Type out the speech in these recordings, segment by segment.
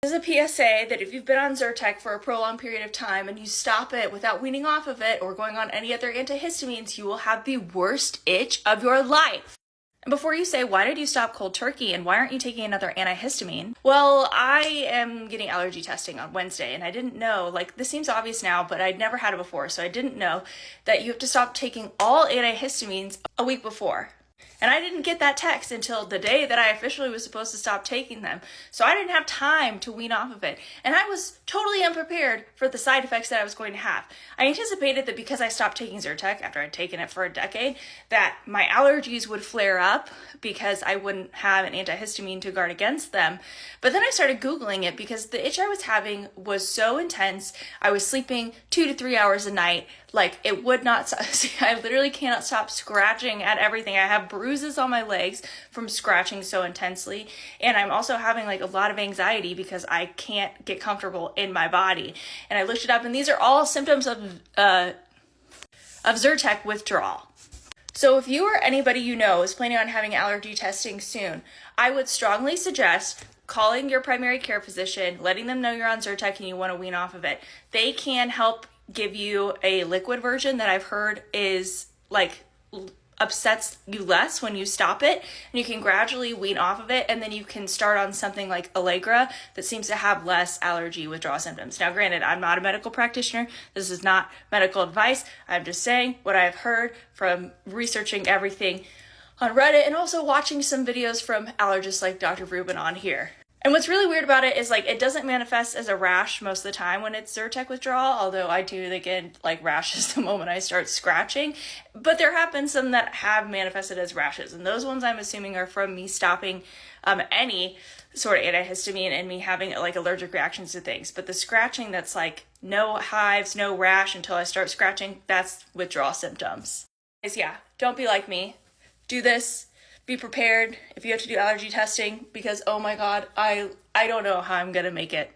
This is a PSA that if you've been on Zyrtec for a prolonged period of time and you stop it without weaning off of it or going on any other antihistamines, you will have the worst itch of your life. And before you say, why did you stop cold turkey and why aren't you taking another antihistamine? Well, I am getting allergy testing on Wednesday and I didn't know, like this seems obvious now, but I'd never had it before, so I didn't know that you have to stop taking all antihistamines a week before. And I didn't get that text until the day that I officially was supposed to stop taking them. So I didn't have time to wean off of it. And I was totally unprepared for the side effects that I was going to have. I anticipated that because I stopped taking Zyrtec after I'd taken it for a decade, that my allergies would flare up because I wouldn't have an antihistamine to guard against them. But then I started Googling it because the itch I was having was so intense. I was sleeping 2 to 3 hours a night. Like it would not, I literally cannot stop scratching at everything. I have bruises on my legs from scratching so intensely. And I'm also having like a lot of anxiety because I can't get comfortable in my body. And I looked it up and these are all symptoms of Zyrtec withdrawal. So if you or anybody you know is planning on having allergy testing soon, I would strongly suggest calling your primary care physician, letting them know you're on Zyrtec and you want to wean off of it. They can help give you a liquid version that I've heard is like upsets you less when you stop it, and you can gradually wean off of it, and then you can start on something like Allegra that seems to have less allergy withdrawal symptoms. Now granted, I'm not a medical practitioner, this is not medical advice, I'm just saying what I've heard from researching everything on Reddit and also watching some videos from allergists like Dr. Rubin on here. And what's really weird about it is like it doesn't manifest as a rash most of the time when it's Zyrtec withdrawal, although I do get like rashes the moment I start scratching. But there have been some that have manifested as rashes, and those ones I'm assuming are from me stopping any sort of antihistamine and me having like allergic reactions to things. But the scratching that's like no hives, no rash until I start scratching, that's withdrawal symptoms. Yeah, don't be like me. Do this. Be prepared if you have to do allergy testing because, oh my God, I don't know how I'm going to make it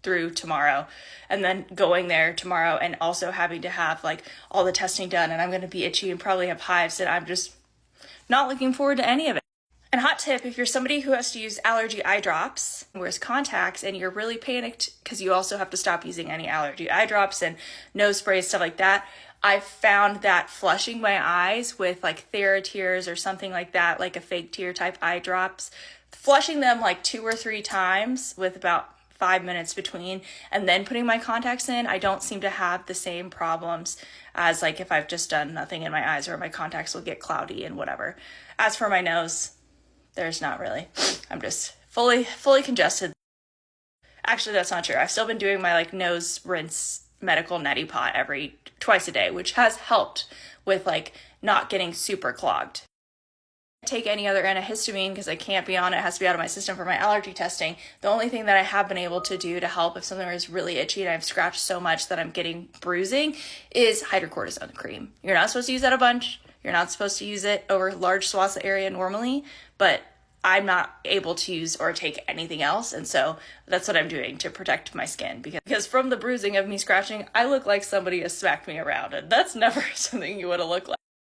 through tomorrow. And then going there tomorrow and also having to have like all the testing done, and I'm going to be itchy and probably have hives, and I'm just not looking forward to any of it. And hot tip, if you're somebody who has to use allergy eye drops, wears contacts, and you're really panicked because you also have to stop using any allergy eye drops and nose sprays, stuff like that, I found that flushing my eyes with like TheraTears or something like that, like a fake tear type eye drops, flushing them like 2 or 3 times with about 5 minutes between, and then putting my contacts in, I don't seem to have the same problems as like if I've just done nothing in my eyes, or my contacts will get cloudy and whatever. As for my nose, there's not really. I'm just fully congested. Actually, that's not true. I've still been doing my like nose rinse medical neti pot twice a day, which has helped with like not getting super clogged. I take any other antihistamine because I can't be on it. It has to be out of my system for my allergy testing. The only thing that I have been able to do to help if something is really itchy and I've scratched so much that I'm getting bruising is hydrocortisone cream. You're not supposed to use that a bunch. You're not supposed to use it over large swaths of area normally, but I'm not able to use or take anything else, and so that's what I'm doing to protect my skin, because from the bruising of me scratching, I look like somebody has smacked me around, and that's never something you want to look like.